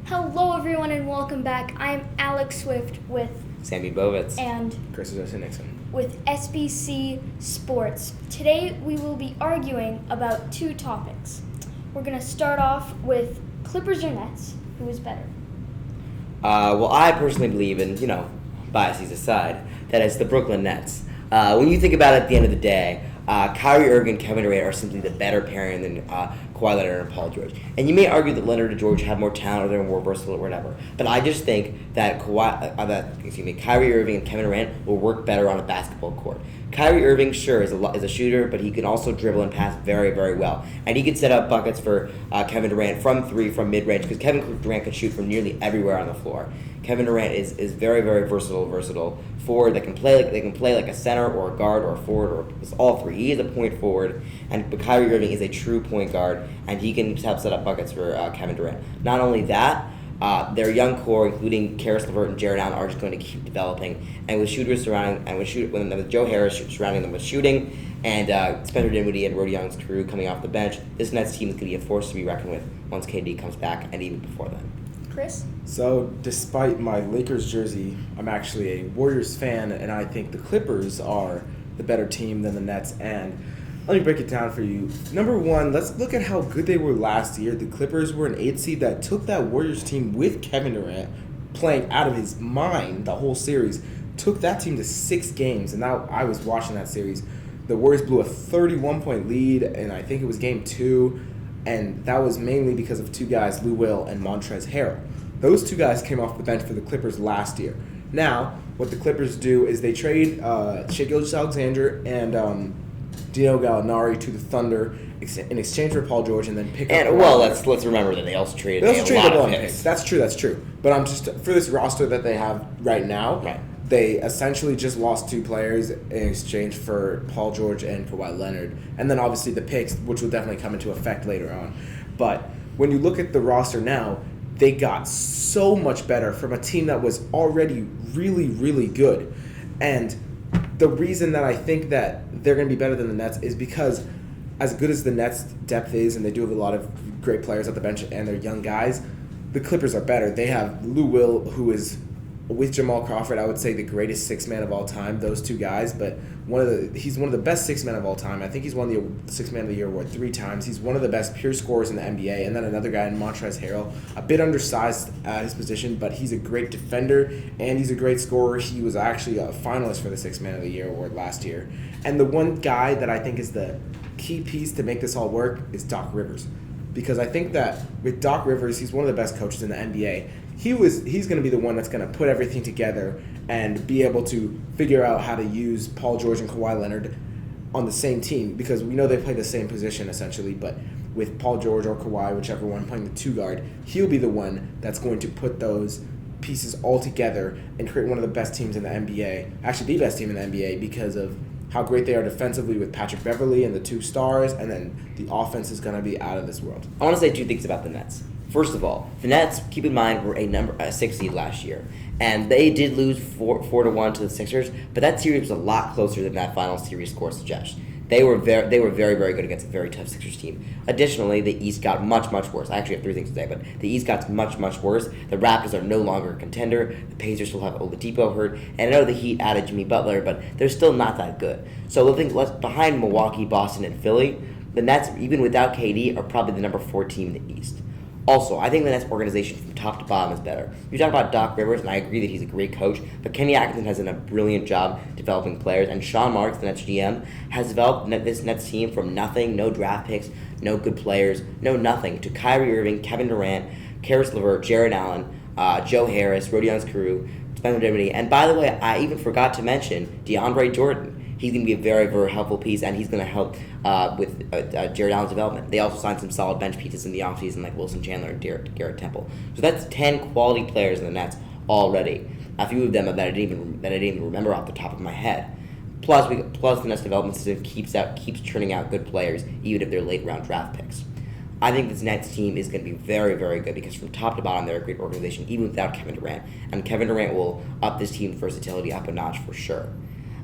Hello, everyone, and welcome back. I'm Alex Swift with Sammy Bovitz. and Chris Nixon. with SBC Sports. Today, we will be arguing about two topics. We're going to start off with Clippers or Nets. Who is better? Well, I personally believe in, biases aside, that it's the Brooklyn Nets. When you think about it at the end of the day, Kyrie Irving and Kevin Durant are simply the better pairing than Kawhi Leonard and Paul George. And you may argue that Leonard and George have more talent or they're more versatile or whatever. But I just think that Kyrie Irving and Kevin Durant will work better on a basketball court. Kyrie Irving, sure, is a shooter, but he can also dribble and pass very, very well. And he can set up buckets for Kevin Durant from three, from mid-range, because Kevin Durant can shoot from nearly everywhere on the floor. Kevin Durant is very, very versatile forward that can play like a center or a guard or a forward or all three. He is a point forward, but Kyrie Irving is a true point guard, and he can help set up buckets for Kevin Durant. Not only that, their young core, including Karis LeVert and Jared Allen, are just going to keep developing. And with shooters surrounding, and with Joe Harris surrounding them with shooting, and Spencer Dinwiddie and Rodion's crew coming off the bench, this Nets team is going to be a force to be reckoned with once KD comes back, and even before then. Chris? So, despite my Lakers jersey, I'm actually a Warriors fan, and I think the Clippers are the better team than the Nets. And let me break it down for you. Number one, let's look at how good they were last year. The Clippers were an 8 seed that took that Warriors team with Kevin Durant playing out of his mind the whole series, took that team to 6 games. And now I was watching that series. The Warriors blew a 31-point lead, and I think it was game 2. And that was mainly because of 2 guys, Lou Will and Montrezl Harrell. Those 2 guys came off the bench for the Clippers last year. Now, what the Clippers do is they trade Shai Gilgeous-Alexander and Dino Gallinari to the Thunder in exchange for Paul George, and then pick up. And let's remember that they also traded a lot of picks. That's true. But I'm just for this roster that they have right now. Right. They essentially just lost 2 players in exchange for Paul George and Kawhi Leonard. And then obviously the picks, which will definitely come into effect later on. But when you look at the roster now, they got so much better from a team that was already really, really good. And the reason that I think that they're going to be better than the Nets is because as good as the Nets' depth is, and they do have a lot of great players at the bench and they're young guys, the Clippers are better. They have Lou Will, who is, with Jamal Crawford, I would say the greatest 6-man of all time, those 2 guys, but he's one of the best 6-men of all time. I think he's won the 6-man of the year award 3 times. He's one of the best pure scorers in the NBA. And then another guy in Montrezl Harrell, a bit undersized at his position, but he's a great defender and he's a great scorer. He was actually a finalist for the 6-man of the year award last year. And the one guy that I think is the key piece to make this all work is Doc Rivers. Because I think that with Doc Rivers, he's one of the best coaches in the NBA. He's going to be the one that's going to put everything together and be able to figure out how to use Paul George and Kawhi Leonard on the same team, because we know they play the same position essentially, but with Paul George or Kawhi, whichever one playing the 2 guard, he'll be the one that's going to put those pieces all together and create one of the best teams in the NBA, actually the best team in the NBA, because of how great they are defensively with Patrick Beverley and the 2 stars, and then the offense is going to be out of this world. I want to say 2 things about the Nets. First of all, the Nets, keep in mind, were a 6 seed last year, and they did lose 4-1 to the Sixers, but that series was a lot closer than that final series score suggests. They were very, very good against a very tough Sixers team. Additionally, the East got much worse. I actually have 3 things to say, but the East got much worse. The Raptors are no longer a contender. The Pacers still have Oladipo hurt, and I know the Heat added Jimmy Butler, but they're still not that good. So the thing behind Milwaukee, Boston, and Philly, the Nets, even without KD, are probably the number 4 team in the East. Also, I think the Nets organization from top to bottom is better. You talk about Doc Rivers, and I agree that he's a great coach, but Kenny Atkinson has done a brilliant job developing players, and Sean Marks, the Nets GM, has developed this Nets team from nothing, no draft picks, no good players, no nothing, to Kyrie Irving, Kevin Durant, Karis LeVert, Jared Allen, Joe Harris, Rodion's crew, Spencer Dinwiddie, and by the way, I even forgot to mention DeAndre Jordan. He's going to be a very, very helpful piece, and he's going to help with Jared Allen's development. They also signed some solid bench pieces in the offseason, like Wilson Chandler and Garrett Temple. So that's 10 quality players in the Nets already. A few of them that I didn't even remember off the top of my head. Plus the Nets development system keeps churning out good players, even if they're late round draft picks. I think this Nets team is going to be very, very good because from top to bottom they're a great organization, even without Kevin Durant. And Kevin Durant will up this team's versatility up a notch for sure.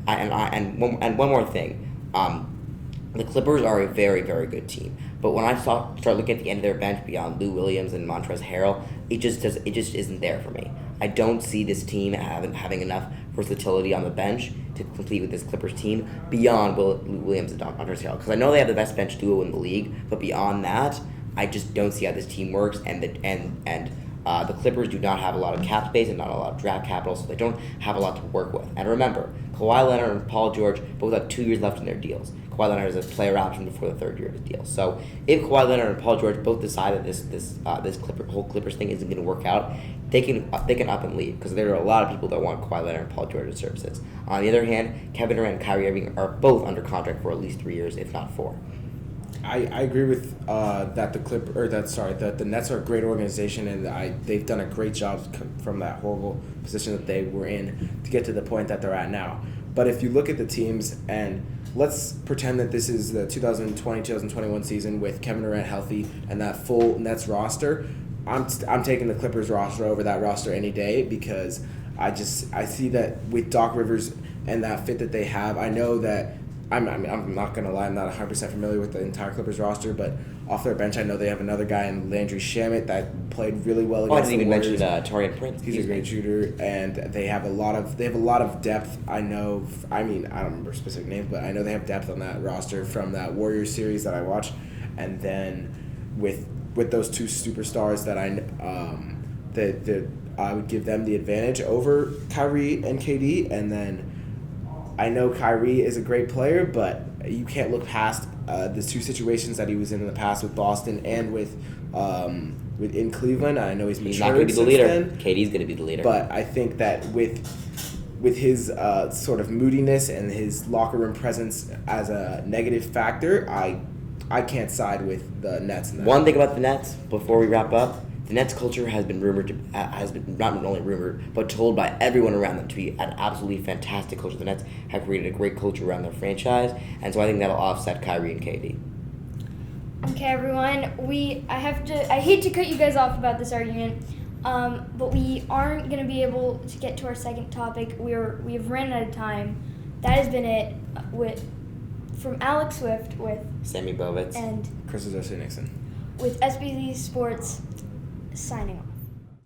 And one more thing. The Clippers are a very, very good team, but when I start looking at the end of their bench beyond Lou Williams and Montrezl Harrell, it just isn't there for me. I don't see this team having enough versatility on the bench to compete with this Clippers team beyond Lou Williams and Montrezl Harrell. Because I know they have the best bench duo in the league, but beyond that, I just don't see how this team works. And the Clippers do not have a lot of cap space and not a lot of draft capital, so they don't have a lot to work with. And remember, Kawhi Leonard and Paul George both have 2 years left in their deals. Kawhi Leonard has a player option before the 3rd year of his deal. So if Kawhi Leonard and Paul George both decide that this whole Clippers thing isn't going to work out, they can up and leave, because there are a lot of people that want Kawhi Leonard and Paul George's services. On the other hand, Kevin Durant and Kyrie Irving are both under contract for at least 3 years, if not 4. I agree with that the Nets are a great organization, and they've done a great job from that horrible position that they were in to get to the point that they're at now. But if you look at the teams, and let's pretend that this is the 2020-2021 season with Kevin Durant healthy and that full Nets roster, I'm taking the Clippers roster over that roster any day, because I see that with Doc Rivers and that fit that they have. I know that I'm not going to lie, I'm not 100% familiar with the entire Clippers roster, but off their bench I know they have another guy in Landry Shamet that played really well against the Warriors. I didn't even mention Taurean Prince. He's a great shooter, and they have a lot of depth. I don't remember specific names, but I know they have depth on that roster from that Warriors series that I watched. And then with those 2 superstars that I would give them the advantage over Kyrie and KD. And then I know Kyrie is a great player, but you can't look past the 2 situations that he was in the past with Boston and with in Cleveland. I know he's not going to be the leader. Then, KD's going to be the leader. but I think that with his sort of moodiness and his locker room presence as a negative factor, I can't side with the Nets. One thing about the Nets before we wrap up. The Nets culture has been not only rumored, but told by everyone around them to be an absolutely fantastic culture. The Nets have created a great culture around their franchise, and so I think that'll offset Kyrie and KD. Okay, everyone. I hate to cut you guys off about this argument, but we aren't going to be able to get to our second topic. We have ran out of time. That has been it from Alex Swift with Sammy Bovitz and Chris Nixon with SBZ Sports signing off.